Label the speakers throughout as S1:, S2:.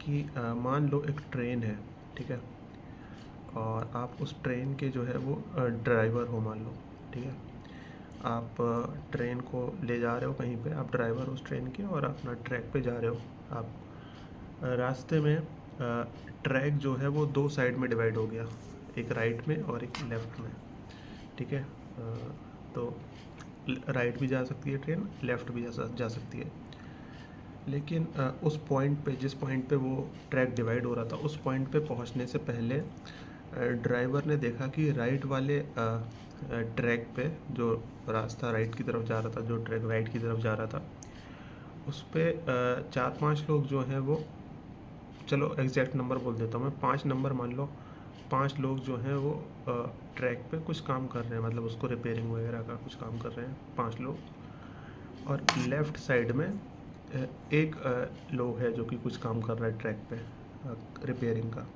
S1: कि मान लो एक ट्रेन है, ठीक है, और आप उस ट्रेन के जो है वो ड्राइवर हो, मान लो, ठीक है। आप ट्रेन को ले जा रहे हो कहीं पे, आप ड्राइवर हो उस ट्रेन के और अपना ट्रैक पे जा रहे हो। आप रास्ते में ट्रैक जो है वो दो साइड में डिवाइड हो गया, एक राइट में और एक लेफ़्ट में, ठीक है। तो राइट भी जा सकती है ट्रेन, लेफ़्ट भी जा सकती है। लेकिन उस पॉइंट पे, जिस पॉइंट पे वो ट्रैक डिवाइड हो रहा था, उस पॉइंट पे पहुंचने से पहले ड्राइवर ने देखा कि राइट वाले ट्रैक पे जो रास्ता राइट की तरफ जा रहा था, जो ट्रैक राइट की तरफ जा रहा था, उस पर 4-5 लोग जो हैं वो, चलो एग्जैक्ट नंबर बोल देता हूँ मैं, 5 नंबर मान लो, 5 लोग जो हैं वो ट्रैक पे कुछ काम कर रहे हैं, मतलब उसको रिपेयरिंग वगैरह का कुछ काम कर रहे हैं 5 लोग। और लेफ़्ट साइड में एक लोग है जो कि कुछ काम कर रहा है ट्रैक पे, रिपेयरिंग का।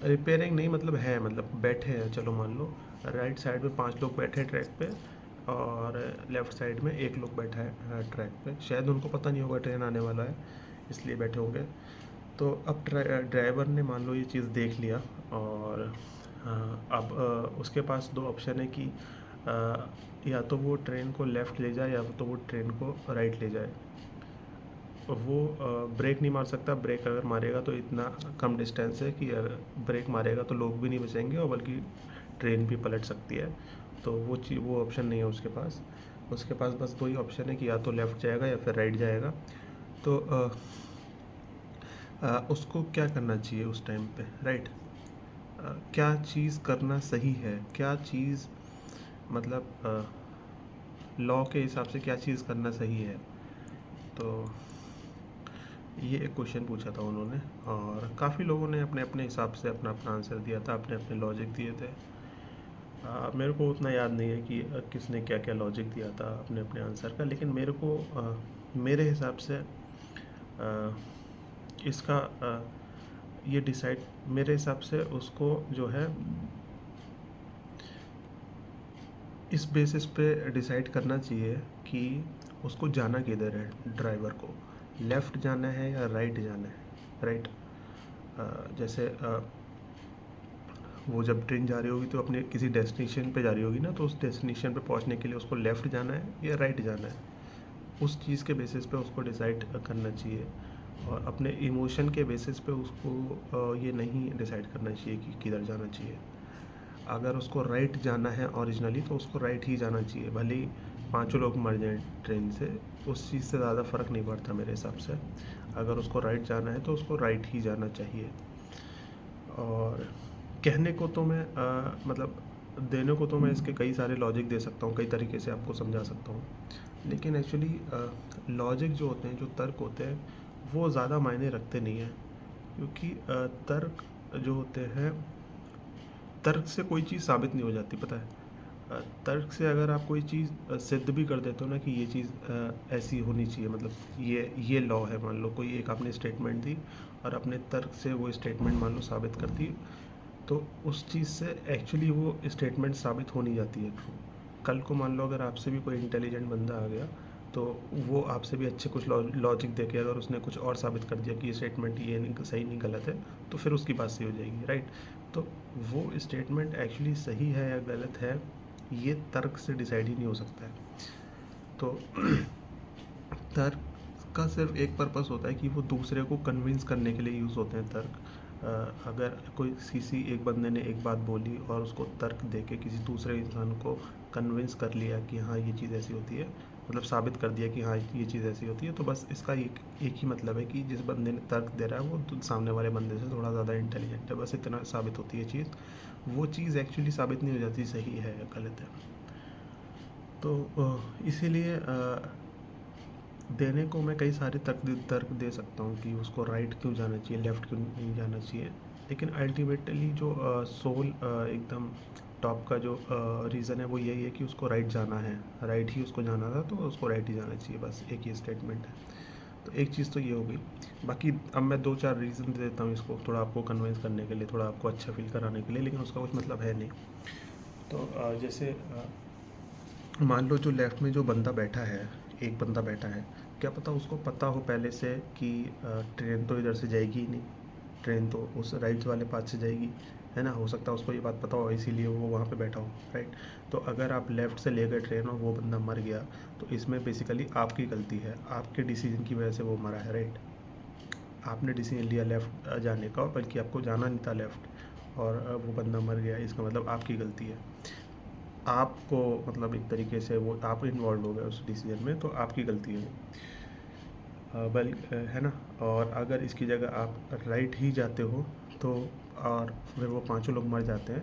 S1: रिपेयरिंग नहीं, मतलब है, मतलब बैठे हैं, चलो मान लो राइट साइड में 5 लोग बैठे हैं ट्रैक पे, और लेफ़्ट साइड में एक लोग बैठा है ट्रैक पे। शायद उनको पता नहीं होगा ट्रेन आने वाला है, इसलिए बैठे होंगे। तो अब ड्राइवर ने मान लो ये चीज़ देख लिया, और अब उसके पास 2 ऑप्शन है कि या तो वो ट्रेन को लेफ़्ट ले जाए या तो वो ट्रेन को राइट ले जाए। वो ब्रेक नहीं मार सकता। ब्रेक अगर मारेगा तो इतना कम डिस्टेंस है कि ब्रेक मारेगा तो लोग भी नहीं बचेंगे, और बल्कि ट्रेन भी पलट सकती है। तो वो ऑप्शन नहीं है उसके पास। उसके पास बस 2 ही ऑप्शन है कि या तो लेफ़्ट जाएगा या फिर राइट जाएगा। तो उसको क्या करना चाहिए उस टाइम पे, राइट? क्या चीज़ करना सही है, क्या चीज़, मतलब लॉ के हिसाब से क्या चीज़ करना सही है। तो ये एक क्वेश्चन पूछा था उन्होंने, और काफ़ी लोगों ने अपने अपने हिसाब से अपना अपना आंसर दिया था, अपने अपने लॉजिक दिए थे। मेरे को उतना याद नहीं है कि किसने क्या क्या लॉजिक दिया था अपने अपने आंसर का, लेकिन मेरे को मेरे हिसाब से इसका ये डिसाइड, मेरे हिसाब से उसको जो है इस बेसिस पे डिसाइड करना चाहिए कि उसको जाना किधर है। ड्राइवर को लेफ़्ट जाना है या राइट जाना है, राइट? जैसे वो जब ट्रेन जा रही होगी तो अपने किसी डेस्टिनेशन पे जा रही होगी ना, तो उस डेस्टिनेशन पे पहुंचने के लिए उसको लेफ़्ट जाना है या राइट जाना है, उस चीज़ के बेसिस पे उसको डिसाइड करना चाहिए। और अपने इमोशन के बेसिस पे उसको ये नहीं डिसाइड करना चाहिए कि किधर जाना चाहिए। अगर उसको राइट जाना है ओरिजिनली तो उसको राइट ही जाना चाहिए, भले ही 5 लोग मर जाएं ट्रेन से, उस चीज़ से ज़्यादा फ़र्क नहीं पड़ता मेरे हिसाब से। अगर उसको राइट जाना है तो उसको राइट ही जाना चाहिए। और कहने को तो मैं मतलब देने को तो मैं इसके कई सारे लॉजिक दे सकता हूँ, कई तरीके से आपको समझा सकता हूँ, लेकिन एक्चुअली लॉजिक जो होते हैं, जो तर्क होते हैं, वो ज़्यादा मायने रखते नहीं हैं। क्योंकि तर्क जो होते हैं, तर्क से कोई चीज़ साबित नहीं हो जाती, पता है। तर्क से अगर आप कोई चीज़ सिद्ध भी कर देते हो ना कि ये चीज़ ऐसी होनी चाहिए, मतलब ये लॉ है, मान लो कोई एक आपने स्टेटमेंट दी और अपने तर्क से वो स्टेटमेंट मान लो साबित कर दी, तो उस चीज़ से एक्चुअली वो स्टेटमेंट साबित हो नहीं जाती है ट्रू। कल को मान लो अगर आपसे भी कोई इंटेलिजेंट बंदा आ गया, तो वो आपसे भी अच्छे कुछ लॉजिक देके अगर उसने कुछ और साबित कर दिया कि ये स्टेटमेंट ये नहीं, सही नहीं, गलत है, तो फिर उसकी बात सही हो जाएगी, राइट? तो वो स्टेटमेंट एक्चुअली सही है या गलत है, ये तर्क से डिसाइड ही नहीं हो सकता है। तो तर्क का सिर्फ एक पर्पस होता है कि वो दूसरे को कन्विंस करने के लिए यूज़ होते हैं तर्क। अगर कोई किसी एक बंदे ने एक बात बोली और उसको तर्क देके किसी दूसरे इंसान को कन्विंस कर लिया कि हाँ ये चीज़ ऐसी होती है, मतलब साबित कर दिया कि हाँ ये चीज़ ऐसी होती है, तो बस इसका एक ही मतलब है कि जिस बंदे ने तर्क दे रहा है वो सामने वाले बंदे से थोड़ा ज़्यादा इंटेलिजेंट है, बस इतना साबित होती है चीज़। वो चीज़ एक्चुअली साबित नहीं हो जाती सही है या गलत है। तो इसीलिए देने को मैं कई सारे तर्क दे सकता हूँ कि उसको राइट क्यों जाना चाहिए, लेफ़्ट क्यों नहीं जाना चाहिए, लेकिन अल्टीमेटली जो सोल एकदम टॉप का जो रीज़न है वो यही है कि उसको राइट जाना है, राइट ही उसको जाना था, तो उसको राइट ही जाना चाहिए, बस एक ही स्टेटमेंट है। तो एक चीज़ तो ये हो गई। बाकी अब मैं 2-4 रीज़न दे देता हूँ इसको, थोड़ा आपको कन्विंस करने के लिए, थोड़ा आपको अच्छा फील कराने के लिए, लेकिन उसका कुछ मतलब है नहीं। तो जैसे मान लो जो लेफ़्ट में जो बंदा बैठा है, एक बंदा बैठा है, क्या पता उसको पता हो पहले से कि ट्रेन तो इधर से जाएगी ही नहीं, ट्रेन तो उस राइट वाले पाथ से जाएगी, है ना। हो सकता है उसको ये बात पता हो, इसीलिए वो वहाँ पे बैठा हो, राइट। तो अगर आप लेफ़्ट से ले गए ट्रेन और वो बंदा मर गया, तो इसमें बेसिकली आपकी गलती है, आपके डिसीजन की वजह से वो मरा है, राइट। आपने डिसीजन लिया लेफ़्ट जाने का, बल्कि आपको जाना नहीं था लेफ़्ट, और वो बंदा मर गया, इसका मतलब आपकी गलती है। आपको मतलब एक तरीके से वो आप इन्वॉल्व हो गए उस डिसीजन में, तो आपकी गलती है है ना। और अगर इसकी जगह आप राइट ही जाते हो तो, और फिर वो पांचों लोग मर जाते हैं,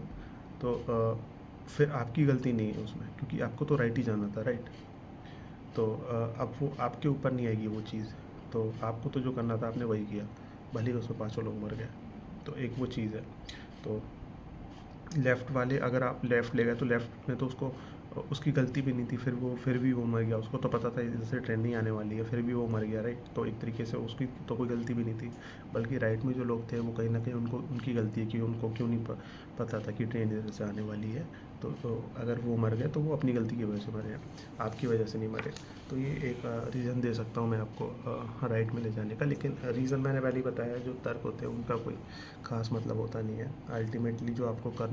S1: तो फिर आपकी गलती नहीं है उसमें, क्योंकि आपको तो राइट ही जाना था, राइट। तो अब वो आपके ऊपर नहीं आएगी वो चीज़, तो आपको तो जो करना था आपने वही किया, भले ही उसमें पांचों लोग मर गए। तो एक वो चीज़ है। तो लेफ़्ट वाले, अगर आप लेफ़्ट ले गए तो लेफ़्ट में तो उसको उसकी गलती भी नहीं थी, फिर भी वो मर गया, उसको तो पता था इधर से ट्रेन नहीं आने वाली है, फिर भी वो मर गया, राइट। तो एक तरीके से उसकी तो कोई गलती भी नहीं थी, बल्कि राइट में जो लोग थे वो कहीं ना कहीं उनकी गलती है कि उनको क्यों नहीं पता था कि ट्रेन इधर से आने वाली है। तो अगर वो मर गए तो वो अपनी गलती की वजह से मरे हैं, आपकी वजह से नहीं मरे। तो ये एक रीज़न दे सकता हूँ मैं आपको राइट में ले जाने का, लेकिन रीज़न मैंने पहले ही बताया, जो तर्क होते हैं उनका कोई ख़ास मतलब होता नहीं है। अल्टीमेटली जो आपको कर